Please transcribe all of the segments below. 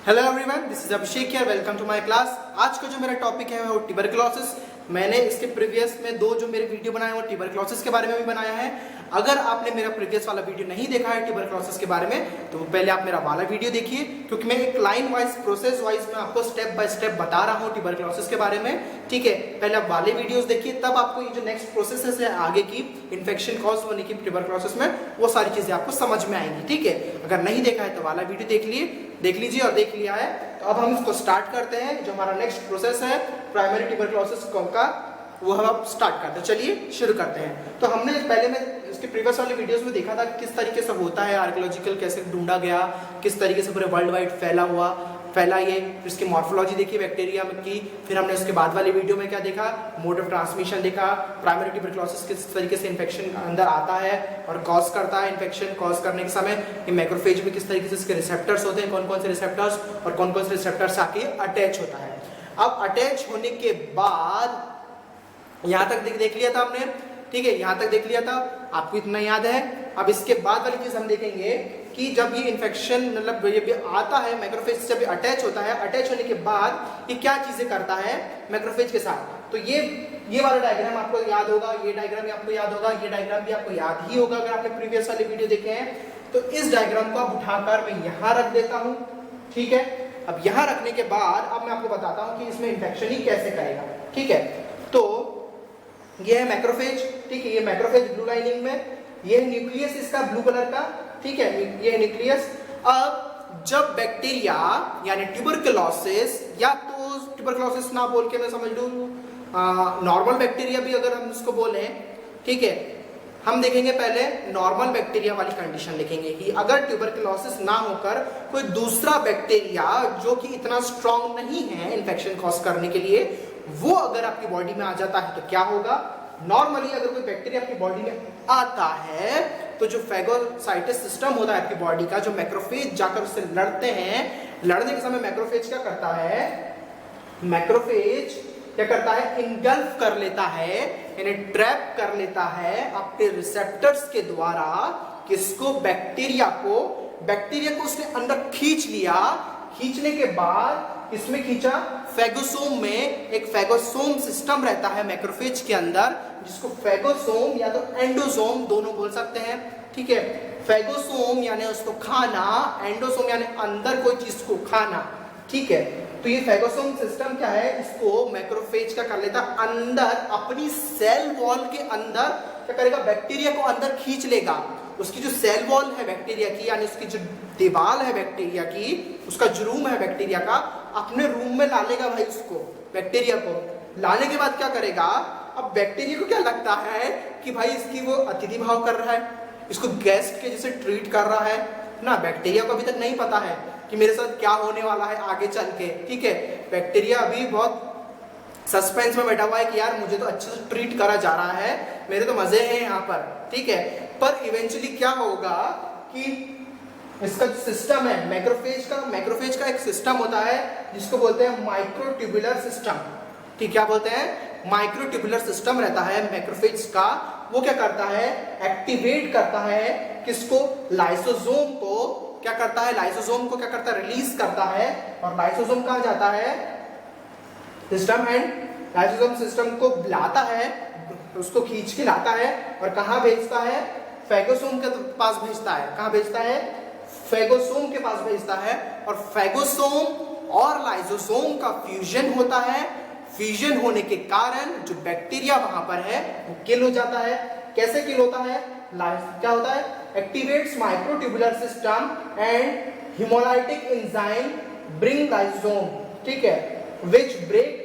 Hello everyone, this is Abhishek here. Welcome to my class. आज का जो मेरा टॉपिक है वो ट्यूबरकुलोसिस। मैंने इसके प्रीवियस में दो जो मेरे वीडियो बनाए वो ट्यूबरकुलोसिस के बारे में भी बनाया है। अगर आपने मेरा प्रीवियस वाला वीडियो नहीं देखा है ट्यूबरकुलोसिस के बारे में तो पहले आप मेरा वाला वीडियो देखिए, क्योंकि मैं एक लाइन वाइज प्रोसेस वाइज मैं आपको स्टेप बाय स्टेप बता रहा हूँ ट्यूबरकुलोसिस के बारे में। ठीक है, पहले आप वाले वीडियोस देखिए, तब आपको ये जो नेक्स्ट प्रोसेस है आगे की इन्फेक्शन कॉज होने की ट्यूबरकुलोसिस में, वो सारी चीजें आपको समझ में आएंगी। ठीक है, अगर नहीं देखा है तो वाला वीडियो देख लीजिए और देख लिया है तो अब हम इसको स्टार्ट करते हैं। जो हमारा नेक्स्ट प्रोसेस है प्राइमरी ट्यूबरकुलोसिस का, वो हम अब स्टार्ट करते हैं। चलिए शुरू करते हैं। तो हमने पहले में इसके प्रीवियस वाले वीडियोस में देखा था किस तरीके से होता है, आर्कियोलॉजिकल कैसे ढूंढा गया, किस तरीके से पूरे वर्ल्ड वाइड फैला ये, इसकी मॉर्फोलॉजी देखी बैक्टीरिया की। फिर हमने उसके बाद वाली वीडियो में क्या देखा, मोड ऑफ ट्रांसमिशन देखा, प्राइमरी ट्यूबरकुलोसिस किस तरीके से इन्फेक्शन अंदर आता है और कॉज करता है। इन्फेक्शन कॉज करने के समय ये मैक्रोफेज में किस तरीके से इसके रिसेप्टर्स होते हैं, कौन कौन से रिसेप्टर्स और कौन कौन से रिसेप्टर्स आके अटैच होता है। अब अटैच होने के बाद यहाँ तक देख लिया था हमने। ठीक है, यहाँ तक देख लिया था, आपको इतना याद है। अब इसके बाद वाली चीज हम देखेंगे कि जब ये इन्फेक्शन मतलब ये आता है मैक्रोफेज से, जब ये अटैच होता है, अटैच होने के बाद ये क्या चीजें करता है मैक्रोफेज के साथ। तो ये वाला डायग्राम आपको याद होगा, ये डायग्राम भी आपको याद होगा, ये डायग्राम भी आपको याद ही होगा अगर आपने प्रीवियस वाले वीडियो देखे हैं। तो इस डायग्राम को आप उठाकर मैं यहाँ रख देता हूँ। ठीक है, अब यहाँ रखने के बाद अब मैं आपको बताता हूँ कि इसमें इन्फेक्शन ही कैसे करेगा। ठीक है, तो ये है मैक्रोफेज। ठीक है, ये मैक्रोफेज ब्लू लाइनिंग में, ये है न्यूक्लियस इसका ब्लू कलर का। ठीक है, ये है न्यूक्लियस। अब जब बैक्टीरिया यानी ट्यूबरकुलोसिस, या तो ट्यूबरकुलोसिस ना बोल के मैं समझ लूं नॉर्मल बैक्टीरिया भी अगर हम उसको बोलें। ठीक है, हम देखेंगे पहले नॉर्मल बैक्टीरिया वाली कंडीशन देखेंगे कि अगर ट्यूबरकुलोसिस ना होकर कोई दूसरा बैक्टीरिया जो कि इतना स्ट्रांग नहीं है इन्फेक्शन कॉज करने के लिए, वो अगर आपकी बॉडी में आ जाता है तो क्या होगा। नॉर्मली अगर कोई बैक्टीरिया आपकी बॉडी में आता है तो जो फैगोसाइटिस सिस्टम होता है आपकी बॉडी का, जो मैक्रोफेज जाकर उससे लड़ते हैं, लड़ने के समय मैक्रोफेज क्या करता है, मैक्रोफेज क्या करता है, इंगल्फ कर लेता है यानी ट्रैप कर लेता है अपने रिसेप्टर्स के द्वारा। किसको, बैक्टीरिया को उसने अंदर खींच लिया। खींचने के बाद इसमें खींचा फैगोसोम में, एक फैगोसोम सिस्टम रहता है मैक्रोफेज के अंदर, जिसको फैगोसोम या तो एंडोसोम दोनों बोल सकते हैं। ठीक है, फैगोसोम यानी उसको खाना, एंडोसोम यानी अंदर कोई चीज को खाना। ठीक है, तो ये फैगोसोम सिस्टम क्या है, इसको मैक्रोफेज का कर लेता अंदर अपनी सेल वॉल के अंदर क्या करेगा, बैक्टीरिया को अंदर खींच लेगा। उसकी जो सेल वॉल है बैक्टीरिया की, यानी उसकी जो दीवार है बैक्टीरिया की, उसका जो रूम है बैक्टीरिया का, अपने रूम में ला लेगा भाई उसको, बैक्टीरिया को। लाने के बाद क्या करेगा, अब बैक्टीरिया को क्या लगता है कि भाई इसकी वो अतिथि भाव कर रहा है, इसको गेस्ट के जैसे ट्रीट कर रहा है ना। बैक्टीरिया को अभी तक नहीं पता है कि मेरे साथ क्या होने वाला है आगे चल के। ठीक है, बैक्टीरिया अभी बहुत सस्पेंस में बैठा हुआ है कि यार मुझे तो अच्छे से ट्रीट करा जा रहा है, मेरे तो मजे हैं यहाँ पर। ठीक है, पर इवेंचुअली क्या होगा कि इसका जो सिस्टम है मैक्रोफेज का एक सिस्टम होता है जिसको बोलते हैं माइक्रोट्यूबुलर सिस्टम। ठीक, क्या बोलते हैं, माइक्रोट्यूबुलर सिस्टम रहता है मैक्रोफेज का। वो क्या करता है, एक्टिवेट करता है किसको, लाइसोसोम को। क्या करता है, लाइसोसोम को क्या करता है, रिलीज करता है। और लाइसोसोम कहाँ जाता है, सिस्टम एंड लाइसोसोम सिस्टम को लाता है, उसको खींच के लाता है और कहाँ भेजता है, फैगोसोम के पास भेजता है। कहाँ भेजता है, फैगोसोम के पास भेजता है। और फैगोसोम और लाइसोसोम का फ्यूजन होता है। फ्यूजन होने के कारण जो बैक्टीरिया वहां पर है वो किल हो जाता है। कैसे किल होता है, क्या होता है, activates microtubular system and hemolytic enzyme bring lysosome. ठीक है, which break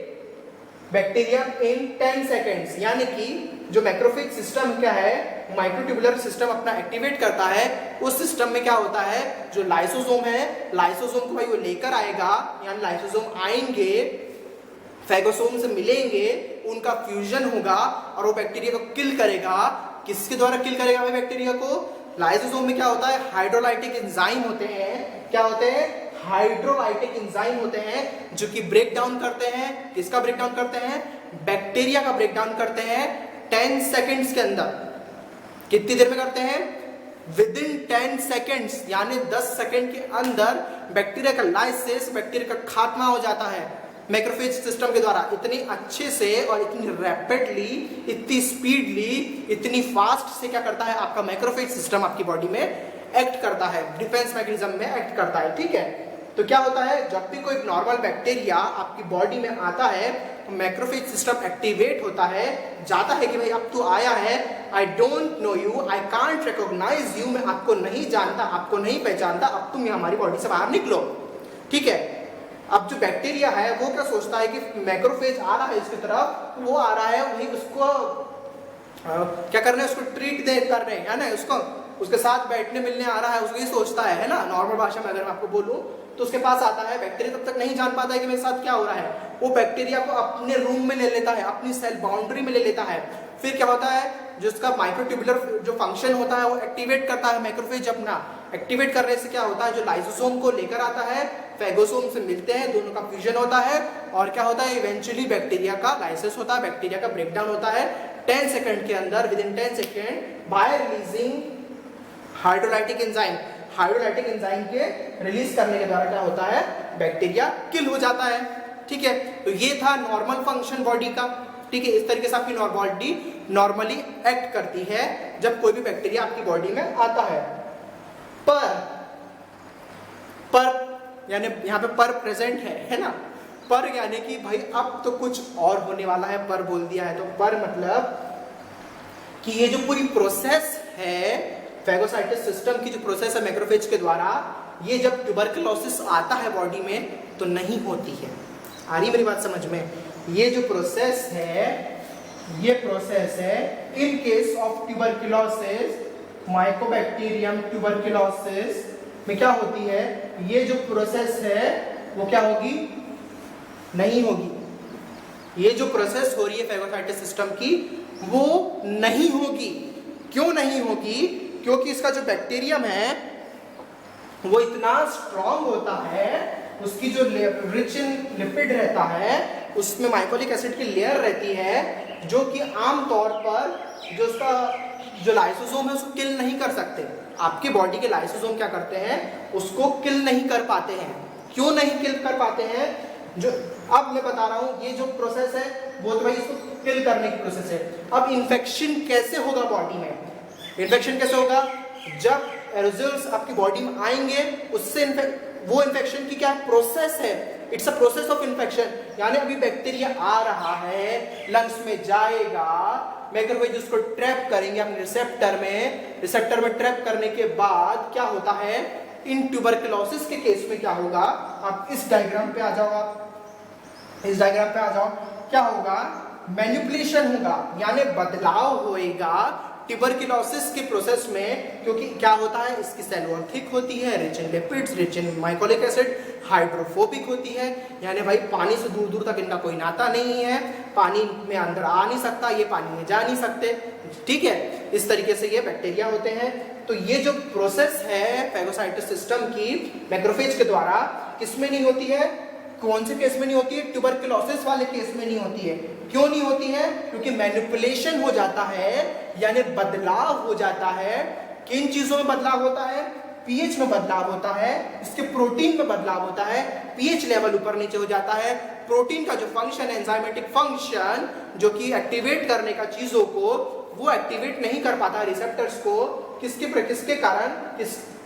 bacteria in 10 seconds. यानी कि जो मैक्रोफेज सिस्टम क्या है, माइक्रोट्यूबुलर सिस्टम अपना एक्टिवेट करता है। उस सिस्टम में क्या होता है, जो लाइसोसोम है, लाइसोसोम को भाई वो लेकर आएगा, यानी लाइसोसोम आएंगे, फैगोसोम से मिलेंगे, उनका फ्यूजन होगा और वो बैक्टीरिया को किल करेगा। किसके द्वारा किल करेगा भाई बैक्टीरिया को, लाइसोसोम में क्या होता है, हाइड्रोलाइटिक एंजाइम होते हैं। क्या होते हैं, हाइड्रोलाइटिक एंजाइम होते हैं जो कि ब्रेक डाउन करते हैं। किसका ब्रेक डाउन करते हैं, बैक्टीरिया का ब्रेक डाउन करते हैं 10 सेकेंड्स के अंदर। कितनी देर में करते हैं, विदिन 10 सेकेंड्स यानी 10 सेकेंड के अंदर बैक्टीरिया का लाइसिस, बैक्टीरिया का खात्मा हो जाता है मैक्रोफेज सिस्टम के द्वारा। इतनी अच्छे से और इतनी रैपिडली, इतनी स्पीडली, इतनी फास्ट से क्या करता है आपका मैक्रोफेज सिस्टम आपकी बॉडी में एक्ट करता है, डिफेंस मैकेनिज्म में एक्ट करता है। ठीक है, तो क्या होता है जब भी कोई नॉर्मल बैक्टीरिया आपकी बॉडी में आता है तो मैक्रोफेज सिस्टम एक्टिवेट होता है, जाता है कि भाई अब तू आया है, I don't know you, I can't recognize you, मैं आपको नहीं जानता, आपको नहीं पहचानता, अब तुम हमारी बॉडी से बाहर निकलो। ठीक है, अब जो बैक्टीरिया है वो क्या सोचता है कि मैक्रोफेज आ रहा है इसकी तरफ, वो आ रहा है वही उसको क्या कर रहे हैं, उसको ट्रीट दे कर रहे हैं, है ना, उसको उसके साथ बैठने मिलने आ रहा है, उसको ये सोचता है ना। नॉर्मल भाषा में अगर मैं आपको बोलूं तो उसके पास आता है, बैक्टीरिया तब तक नहीं जान पाता है कि मेरे साथ क्या हो रहा है, वो बैक्टीरिया को अपने रूम में ले लेता है, अपनी सेल बाउंड्री में ले लेता है। फिर क्या होता है, जो उसका माइक्रोट्यूबुलर जो फंक्शन होता है वो एक्टिवेट करता है मैक्रोफेज अपना। एक्टिवेट करने से क्या होता है, जो लाइसोसोम को लेकर आता है, फेगोसोम से मिलते हैं, दोनों का फ्यूजन होता है और क्या होता है, इवेंचुअली बैक्टीरिया का लाइसिस होता है, बैक्टीरिया का ब्रेकडाउन होता है 10 सेकंड के अंदर, with in 10 second by releasing hydrolytic enzyme. Hydrolytic enzyme के रिलीज करने के द्वारा क्या होता है, बैक्टीरिया किल हो जाता है। ठीक है, तो ये था नॉर्मल फंक्शन बॉडी का। ठीक है, इस तरीके से आपकी बॉडी नॉर्मली एक्ट करती है जब कोई भी बैक्टीरिया आपकी बॉडी में आता है। पर यानी यहाँ पे पर प्रेजेंट है ना, पर यानी कि भाई अब तो कुछ और होने वाला है, पर बोल दिया है तो पर मतलब कि ये जो पूरी प्रोसेस है फेगोसाइटिस सिस्टम की, जो प्रोसेस है मैक्रोफेज के द्वारा, ये जब ट्यूबरकुलोसिस आता है बॉडी में तो नहीं होती है। आ रही मेरी बात समझ में? ये जो प्रोसेस है, ये प्रोसेस है in case of tuberculosis, Mycobacterium tuberculosis में क्या होती है, ये जो प्रोसेस है वो क्या होगी, नहीं होगी। ये जो प्रोसेस हो रही है फेगोसाइटिस सिस्टम की वो नहीं होगी। क्यों नहीं होगी? क्योंकि इसका जो बैक्टीरियम है वो इतना स्ट्रॉन्ग होता है, उसकी जो रिच इन लिपिड रहता है, उसमें माइकोलिक एसिड की लेयर रहती है, जो कि आमतौर पर जो उसका जो लाइसोसोम है उसको किल नहीं कर सकते। आपकी बॉडी के लाइसोसोम क्या करते हैं, उसको किल नहीं कर पाते हैं। क्यों नहीं किल कर पाते हैं? जो अब मैं बता रहा हूं, ये जो प्रोसेस है वो तो भाई इसको किल करने की प्रोसेस है। अब इन्फेक्शन कैसे होगा बॉडी में? इन्फेक्शन कैसे होगा? जब एरोजल्स आपकी बॉडी में आएंगे, उससे वो इन्फेक्शन की क्या प्रोसेस है, it's a process of infection. यानी अभी बैक्टीरिया आ रहा है, लंग्स में जाएगा, मैक्रोफेज उसको ट्रैप करेंगे अपने रिसेप्टर में ट्रैप करने के बाद क्या होता है, इन ट्यूबरकुलोसिस के केस में क्या होगा, आप इस डायग्राम पे आ जाओ, आप इस डायग्राम पे आ जाओ, क्या होगा, मैनिपुलेशन होगा, यानी बदलाव होएगा ट्यूबरकुलोसिस के प्रोसेस में। क्योंकि क्या होता है, इसकी सेल वॉल थिक होती है, rich in lipids, rich in mycolic acid, hydrophobic होती है, यानी भाई पानी से दूर दूर तक इनका कोई नाता नहीं है, पानी में अंदर आ नहीं सकता, ये पानी में जा नहीं सकते। ठीक है, इस तरीके से ये बैक्टीरिया होते हैं। तो ये जो प्रोसेस है फेगोसाइटिस सिस्टम की मैक्रोफेज के द्वारा, किसमें नहीं होती है, कौन से केस में नहीं होती है, ट्यूबरकुलोसिस वाले केस में नहीं होती है। क्यों नहीं होती है? क्योंकि मैनिपुलेशन हो जाता है, यानी बदलाव हो जाता है। किन चीजों में बदलाव होता है? पीएच में बदलाव होता है, इसके प्रोटीन में बदलाव होता है, पीएच लेवल ऊपर नीचे हो जाता है। प्रोटीन का जो फंक्शन है, एंजाइमेटिक फंक्शन, जो कि एक्टिवेट करने का चीजों को, वो एक्टिवेट नहीं कर पाता रिसेप्टर्स को। किसके कारण?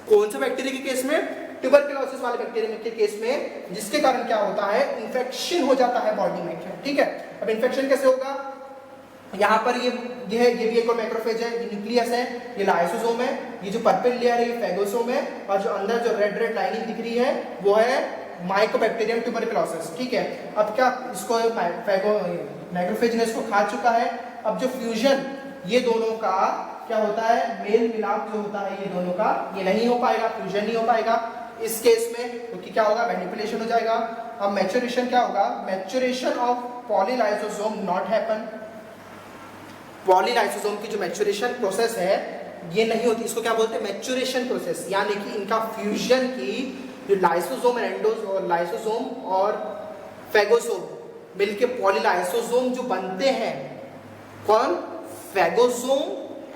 कौन से बैक्टीरिया के केस में? ट्यूबरकुलोसिस वाले बैक्टीरिया के केस में, जिसके कारण क्या होता है, इन्फेक्शन हो जाता है बॉडी में। ठीक है, अब इन्फेक्शन कैसे होगा? यहाँ पर ये भी एक और मैक्रोफेज है, ये न्यूक्लियस है, ये लाइसोसोम है, ये जो पर्पल लेयर है ये फेगोसोम है, और जो अंदर जो रेड लाइनिंग दिख रही है वो है माइकोबैक्टीरियम ट्यूबरकुलोसिस। ठीक है, अब क्या इसको मैक्रोफेज ने इसको खा चुका है। अब जो फ्यूजन ये दोनों का क्या होता है, मेल मिलाप जो होता है ये दोनों का, ये नहीं हो पाएगा, फ्यूजन नहीं हो पाएगा इस केस में, क्योंकि क्या होगा, मैनिपुलेशन हो जाएगा। अब मैच्योरेशन क्या होगा, मैच्योरेशन ऑफ पॉलीलाइसोसोम नॉट हैपन। पॉलीलाइसोसोम की जो मैच्योरेशन प्रोसेस है ये नहीं होती, इसको क्या बोलते हैं, मैच्योरेशन प्रोसेस। यानी कि इनका फ्यूजन की जो लाइसोसोम और लाइसोसोम और फेगोसोम मिलके पॉलीलाइसोसोम जो बनते हैं, कौन, phagosome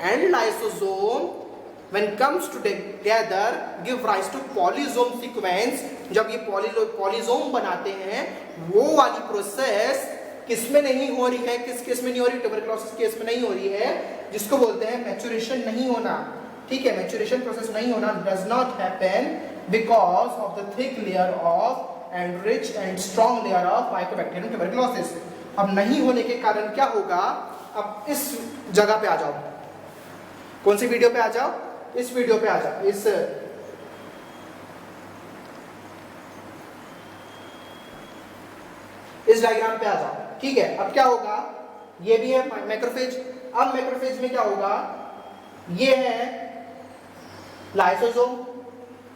and lysosome when comes together give rise to polysome sequence, जब ये पॉलीजोम बनाते हैं वो वाली प्रोसेस किसमें नहीं हो रही है, किस केस में नहीं हो रही, ट्यूबरकुलोसिस केस में नहीं हो रही है, जिसको बोलते हैं मैच्योरेशन नहीं होना। ठीक है, मैच्योरेशन प्रोसेस नहीं होना does not happen because of the thick layer of and rich and strong layer of Mycobacterium tuberculosis. अब नहीं होने के कारण क्या होगा, अब इस जगह पे आ जाओ, कौन सी वीडियो पे आ जाओ, इस वीडियो पे आ जाओ, इस डायग्राम पे आ जाओ। ठीक है, अब क्या होगा, ये भी है मैक्रोफेज। अब मैक्रोफेज में क्या होगा, ये है लाइसोसोम,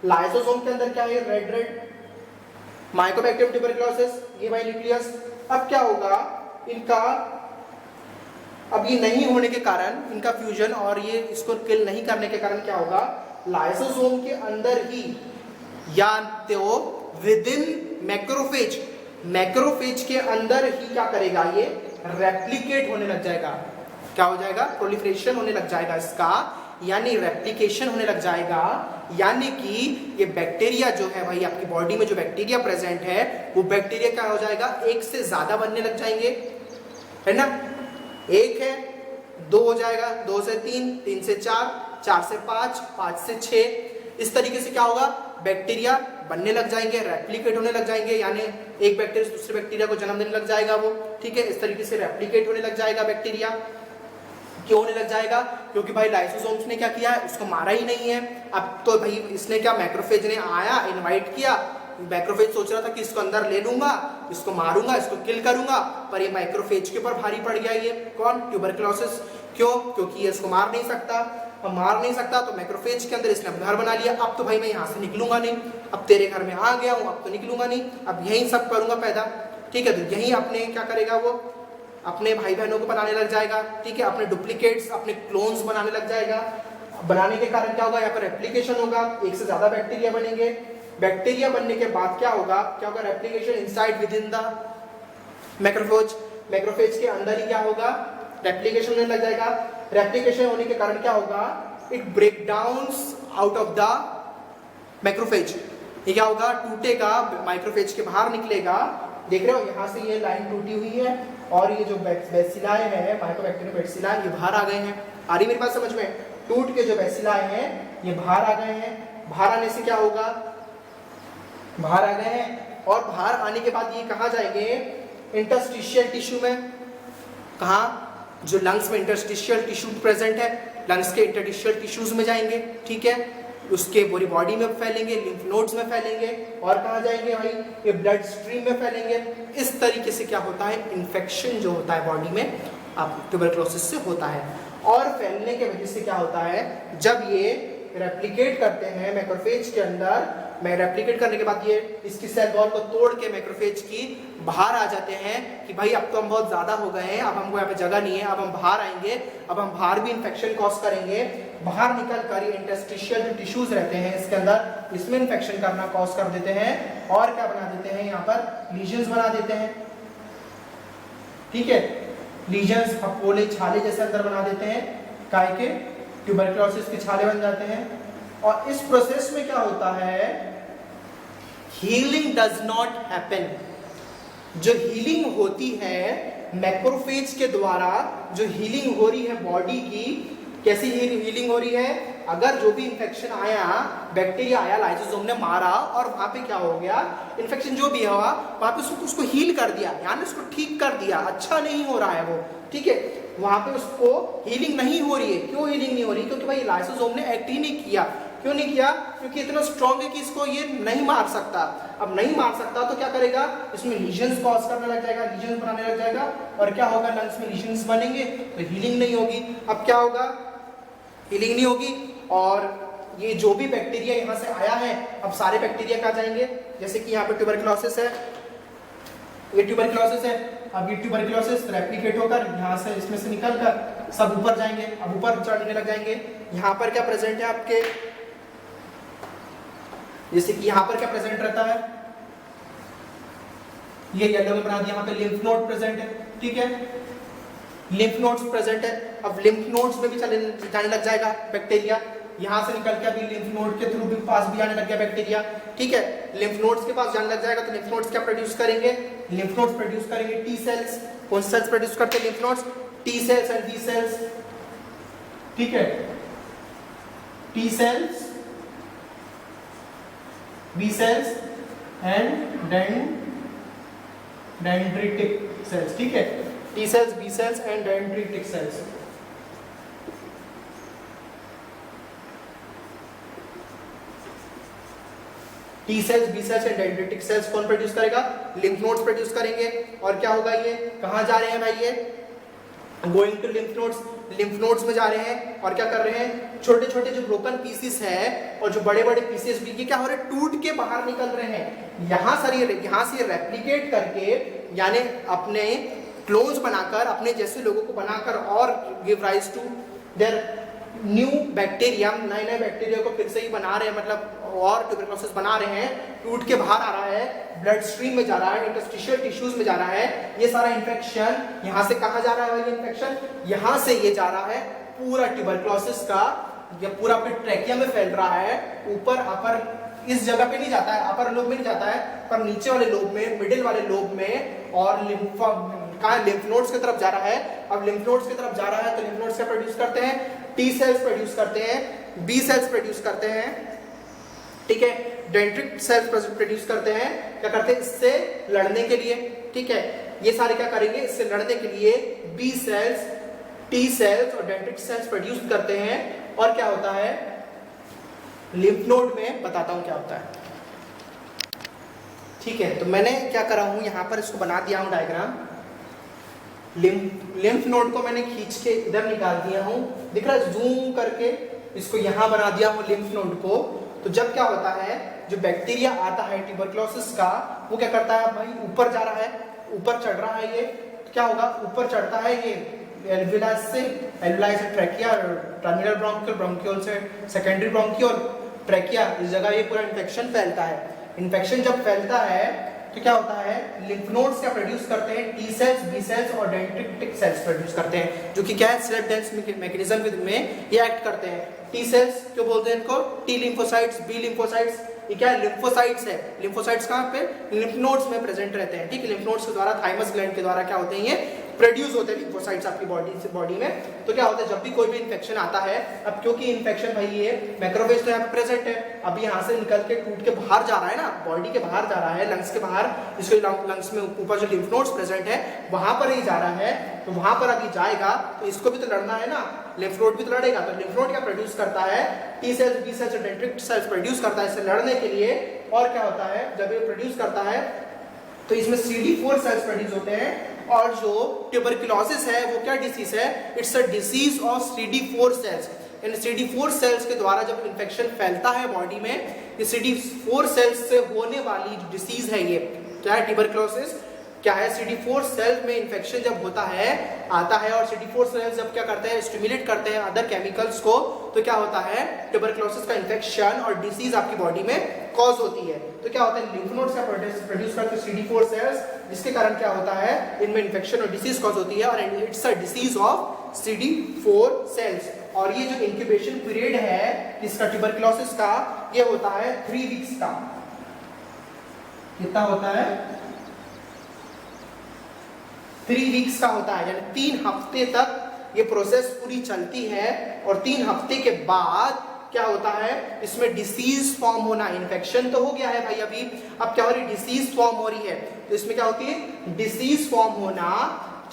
लाइसोसोम के अंदर क्या है, रेड माइकोबैक्टीरियम ट्यूबरकुलोसिस, ये भाई न्यूक्लियस। अब क्या होगा, इनका अब ये नहीं होने के कारण, इनका फ्यूजन और ये इसको किल नहीं करने के कारण क्या होगा, लाइसोसोम के अंदर ही या तो विद इन मैक्रोफेज, मैक्रोफेज के अंदर ही क्या करेगा, ये रेप्लिकेट होने लग जाएगा। क्या हो जाएगा, प्रोलिफरेशन होने लग जाएगा इसका, यानी रेप्लिकेशन होने लग जाएगा। यानी कि ये बैक्टीरिया जो है भाई, आपकी बॉडी में जो बैक्टीरिया प्रेजेंट है वो बैक्टीरिया क्या हो जाएगा, एक से ज्यादा बनने लग जाएंगे, है ना। एक है, दो हो जाएगा, दो से तीन, तीन से चार, चार से पांच, पांच से छह। इस तरीके से क्या होगा, बैक्टीरिया बनने लग जाएंगे, रेप्लिकेट होने लग जाएंगे, यानी एक बैक्टीरिया दूसरे बैक्टीरिया को जन्म देने लग जाएगा वो। ठीक है, इस तरीके से रेप्लिकेट होने लग जाएगा बैक्टीरिया। क्यों होने लग जाएगा, क्योंकि भाई लाइसोसोम्स ने क्या किया है, उसको मारा ही नहीं है। अब तो भाई इसने क्या, मैक्रोफेज ने आया, इनवाइट किया, मैक्रोफेज सोच रहा था कि इसको अंदर ले लूंगा, इसको मारूंगा, इसको किल करूंगा, पर ये माइक्रोफेज के ऊपर भारी पड़ गया। ये कौन, ट्यूबरकुलोसिस। क्यों, क्योंकि ये इसको मार नहीं सकता। अब मार नहीं सकता तो मैक्रोफेज के अंदर इसने घर बना लिया। अब तो भाई मैं यहाँ से निकलूंगा नहीं, अब तेरे घर में आ गया हूँ, अब तो निकलूंगा नहीं, अब यही सब करूंगा पैदा। ठीक है, तो यही अपने क्या करेगा, वो अपने भाई बहनों को बनाने लग जाएगा। ठीक है, अपने डुप्लीकेट्स, अपने क्लोन्स बनाने लग जाएगा। बनाने के कारण क्या होगा, यहाँ पर रेप्लिकेशन होगा, एक से ज्यादा बैक्टीरिया बनेंगे। बैक्टीरिया बनने के बाद क्या होगा, replication inside with in the macrophage. Macrophage के अंदर ही क्या होगा, रेप्लिकेशन होने लग जाएगा। रेप्लिकेशन होने के कारण क्या होगा, it break down out of the macrophage. ये क्या होगा, टूटेगा, माइक्रोफेज के बाहर निकलेगा। देख रहे हो, यहाँ से ये लाइन टूटी हुई है और ये जो बेसिलाए हैं, माइकोबैक्टीरियम बेसिलाए, ये बाहर आ गए हैं। आ रही मेरी बात समझ में, टूट के जो बेसिलाए हैं ये बाहर आ गए हैं। बाहर आने से क्या होगा, बाहर आ गए हैं, और बाहर आने के बाद ये कहाँ जाएंगे, इंटरस्टिशियल टिश्यू में। कहाँ, जो लंग्स में इंटरस्टिशियल टिश्यू प्रेजेंट है, लंग्स के इंटरस्टिशियल टिश्यूज में जाएंगे। ठीक है, उसके पूरी बॉडी में फैलेंगे, लिम्फ नोड्स में फैलेंगे, और कहाँ जाएंगे भाई, ये ब्लड स्ट्रीम में फैलेंगे। इस तरीके से क्या होता है, इन्फेक्शन जो होता है बॉडी में अब ट्यूबरकुलोसिस से होता है। और फैलने के वजह से क्या होता है, जब ये रेप्लिकेट करते हैं मैक्रोफेज के अंदर, मैं रेप्लिकेट करने के बाद ये इसकी सेल वॉल को तोड़ के मैक्रोफेज की बाहर आ जाते हैं कि भाई अब तो हम बहुत ज्यादा हो गए हैं, अब हमको यहाँ पे जगह नहीं है, अब हम बाहर आएंगे, अब हम बाहर भी इन्फेक्शन कॉज करेंगे। बाहर निकल कर इंटरस्टिशियल जो टिश्यूज रहते हैं इसके अंदर, इसमें इन्फेक्शन करना कॉज कर देते हैं, और क्या बना देते हैं, यहाँ पर लीजन्स बना देते हैं। ठीक है, लीजन्स, फफोले, छाले जैसे अंदर बना देते हैं, काय के, ट्यूबरकुलोसिस के छाले बन जाते हैं। और इस प्रोसेस में क्या होता है, हीलिंग डज नॉट हैपन। जो हीलिंग होती है मैक्रोफेज के द्वारा, जो हीलिंग हो रही है बॉडी की, कैसी हीलिंग हो रही है, अगर जो भी इंफेक्शन आया, बैक्टीरिया आया, लाइसोसोम ने मारा और वहां पे क्या हो गया, इन्फेक्शन जो भी हुआ वहां पे उसको हील कर दिया, यानी उसको ठीक कर दिया, अच्छा नहीं हो रहा है वो। ठीक है, वहां पे उसको हीलिंग नहीं हो रही है। क्यों हीलिंग नहीं हो रही, क्योंकि भाई लाइसोसोम ने एक्ट ही नहीं किया। क्यों नहीं किया, क्योंकि इतना स्ट्रॉन्ग है कि इसको ये नहीं मार सकता। अब नहीं मार सकता तो क्या करेगा, इसमें लीजन्स कॉज करने लग जाएगा, लीजन्स बनाने लग जाएगा, और क्या होगा, लंग्स में लीजन्स बनेंगे तो हीलिंग नहीं होगी। अब क्या होगा, हीलिंग नहीं होगी, और ये जो भी बैक्टीरिया यहाँ से आया है, अब सारे बैक्टीरिया कहाँ जाएंगे, जैसे कि यहाँ पे ट्यूबरकुलोसिस है, ये ट्यूबरकुलोसिस है, अब ये ट्यूबरकुलोसिस रेप्लिकेट होकर यहाँ से, इसमें से निकल कर सब ऊपर जाएंगे, अब ऊपर चढ़ने लग जाएंगे। यहाँ पर क्या प्रेजेंट है आपके, जैसे कि यहाँ पर क्या प्रेजेंट रहता है, ये येलो में बना दिया, यहाँ पे लिम्फ नोड प्रेजेंट है। ठीक है, लिम्फ नोड्स प्रेजेंट है, अब लिम्फ नोड्स में भी जाने लग जाएगा बैक्टीरिया। यहाँ से निकल के अभी लिम्फ नोड के थ्रू भी पास भी आने लग गया बैक्टीरिया, ठीक है। लिम्फ नोड्स के पास जाने लग जाएगा तो लिम्फ नोड्स क्या प्रोड्यूस करेंगे, लिम्फ नोड्स प्रोड्यूस करेंगे टी सेल्स। कौन से सेल्स प्रोड्यूस करते हैं lymph nodes, T cells and B cells, ठीक है, T cells, B cells and dendritic cells, ठीक है, T cells, B cells and dendritic cells. T cells, B cells and dendritic cells कौन produce करेगा, lymph nodes produce करेंगे। और क्या होगा, ये कहाँ जा रहे हैं भाई, ये going to lymph nodes, lymph nodes में जा रहे हैं और क्या कर रहे हैं, छोटे छोटे जो ब्रोकन पीसेस है और जो बड़े बड़े पीसेस भी क्या हो रहे हैं, टूट के बाहर निकल रहे हैं। यहाँ से रेप्लिकेट करके यानी अपने क्लोन्स बनाकर, अपने जैसे लोगों को बनाकर और give rise to their new bacteria, नए नए बैक्टीरिया को फिर से ही बना रहे हैं, मतलब और ट्यूबरकुलोसिस बना रहे हैं, टूट के बाहर आ रहा है, ब्लड स्ट्रीम में जा रहा है, इंटरस्टिशियल टिश्यूज में जा रहा है। ये सारा इन्फेक्शन यहाँ से कहाँ जा रहा है, ये इन्फेक्शन यहाँ से ये जा रहा है पूरा ट्यूबरकुलोसिस का, ये पूरा अपने ट्रैकिया में फैल रहा है, ऊपर अपर इस जगह पे नहीं जाता है, अपर लोब में नहीं जाता है, पर नीचे वाले लोब में, मिडिल वाले लोब में और लिम्फ नोड्स की तरफ जा रहा है। अब लिम्फ नोड्स की तरफ जा रहा है तो लिम्फ नोड्स क्या प्रोड्यूस करते हैं, टी सेल्स प्रोड्यूस करते हैं, बी सेल्स प्रोड्यूस करते हैं, ठीक है, डेंड्रिटिक सेल्स प्रोड्यूस करते हैं। क्या करते हैं, इससे लड़ने के लिए, ठीक है, ये सारे क्या करेंगे, इससे लड़ने के लिए बी सेल्स, टी सेल्स और डेंड्रिटिक सेल्स प्रोड्यूस करते हैं। और क्या होता है लिम्फ नोड में, बताता हूं क्या होता है, ठीक है। तो मैंने क्या करा हूं, यहां पर इसको बना दिया हूं डायग्राम, लिम्फ नोड को मैंने खींच के इधर निकाल दिया हूं, दिख रहा है, जूम करके इसको यहां बना दिया हूं लिम्फ नोड को। तो जब क्या होता है, जो बैक्टीरिया आता है ट्यूबरकुलोसिस का, वो क्या करता है भाई, ऊपर जा रहा है, ऊपर चढ़ रहा है, ये तो क्या होगा, ऊपर चढ़ता है ये एल्वियोलाइज से, एल्वियोलाइज से ट्रैकिया, टर्मिनल ब्रोंकियल, ब्रोंकियल से सेकेंडरी ब्रोंकियल, ट्रैकिया, इस जगह ये पूरा इन्फेक्शन फैलता है। इन्फेक्शन जब फैलता है तो क्या होता है, लिम्फ नोड्स क्या प्रोड्यूस करते हैं, टी सेल्स, बी सेल्स और डेंड्रिटिक सेल्स प्रोड्यूस करते हैं, जो कि क्या है, सेल्फ डिफेंस मैकेनिज्म में ये एक्ट करते हैं। टी सेल्स क्यों बोलते हैं इनको, टी लिम्फोसाइट्स, बी लिम्फोसाइट्स, ये क्या है, लिम्फोसाइट्स है। लिम्फोसाइट्स कहाँ पे, लिम्फ नोड्स में प्रेजेंट रहते हैं, ठीक है। लिम्फ नोड्स के द्वारा, थाइमस ग्लैंड के द्वारा क्या होते हैं, ये प्रोड्यूस होते हैं लिम्फोसाइट्स आपकी बॉडी में। तो क्या होता है, जब भी कोई भी इन्फेक्शन आता है, अब क्योंकि इन्फेक्शन भाई ये मैक्रोफेज तो यहाँ पे प्रेजेंट है, अभी यहाँ से निकल के टूट के बाहर जा रहा है ना, बॉडी के बाहर जा रहा है, लंग्स के बाहर, इसके लंग्स में ऊपर जो लिम्फ नोड्स प्रेजेंट है वहां पर ही जा रहा है, तो वहां पर अभी जाएगा तो इसको भी तो लड़ना है ना, लिम्फ नोड भी तो लड़ेगा। तो लिम्फ नोड क्या प्रोड्यूस करता है, टी सेल्स, बी सेल्स और डेंड्रिटिक सेल्स प्रोड्यूस करता है इससे लड़ने के लिए। और क्या होता है, जब ये प्रोड्यूस करता है तो इसमें CD4 सेल्स प्रोड्यूस होते हैं। और जो ट्यूबरकुलोसिस है वो क्या डिसीज है, it's a disease of CD4 cells. इन CD4 सेल्स के द्वारा जब इन्फेक्शन फैलता है बॉडी में, ये CD4 सेल्स से होने वाली जो डिसीज है, ये क्या है, ट्यूबरकुलोसिस क्या है, CD4 सेल में इन्फेक्शन जब होता है, आता है, और CD4 सेल्स जब क्या करते हैं, स्टिमुलेट करते हैं अदर केमिकल्स को, तो क्या होता है, ट्यूबरकुलोसिस का इन्फेक्शन और डिसीज आपकी बॉडी में कॉज होती है। तो क्या होता है, लिम्फ नोड्स का प्रोड्यूस करते हैं CD4 सेल्स, जिसके कारण क्या होता है, इनमें इन्फेक्शन और डिसीज कॉज होती है, और it's a disease of CD4 cells. और ये जो इंक्यूबेशन पीरियड है इसका ट्यूबरकुलोसिस का, ये होता है 3 वीक्स का। कितना होता है, 3 वीक्स का होता है, यानी 3 हफ्ते तक ये प्रोसेस पूरी चलती है। और 3 हफ्ते के बाद क्या होता है, इसमें डिसीज फॉर्म होना, इन्फेक्शन तो हो गया है भाई अभी, अब क्या हो रही है, डिसीज फॉर्म हो रही है। तो इसमें क्या होती है, डिसीज फॉर्म होना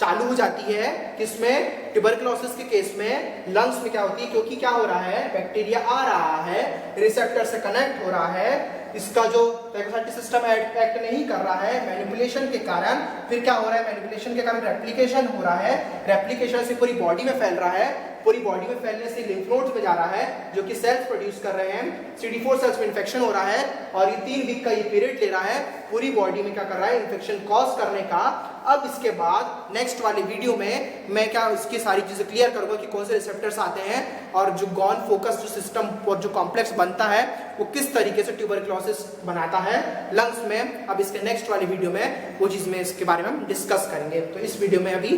चालू हो जाती है, किसमें, ट्यूबरकुलोसिस के केस में लंग्स में क्या होती है, क्योंकि क्या हो रहा है, बैक्टीरिया आ रहा है, रिसेप्टर से कनेक्ट हो रहा है, इसका जो फैगोसाइटिक सिस्टम एक्ट नहीं कर रहा है मैनिपुलेशन के कारण, फिर क्या हो रहा है, मैनिपुलेशन के कारण रेप्लिकेशन हो रहा है, रेप्लिकेशन से पूरी बॉडी में फैल रहा है, पूरी बॉडी में फैलने से लिम्फ नोड्स में जा रहा है, जो कि सेल्स प्रोड्यूस कर रहे हैं, CD4 सेल्स में इन्फेक्शन हो रहा है, और ये 3 वीक का ये पीरियड ले रहा है पूरी बॉडी में क्या कर रहा है, इन्फेक्शन कॉज करने का। अब इसके बाद नेक्स्ट वाली वीडियो में मैं क्या इसकी सारी चीजें क्लियर करूंगा कि कौन से रिसेप्टर्स आते हैं, और जो गॉन फोकस जो सिस्टम और जो कॉम्प्लेक्स बनता है वो किस तरीके से ट्यूबरकुलोसिस बनाता है लंग्स में। अब इसके नेक्स्ट वाली वीडियो में वो चीज में इसके बारे में हम डिस्कस करेंगे। तो इस वीडियो में अभी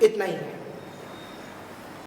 इतना ही है।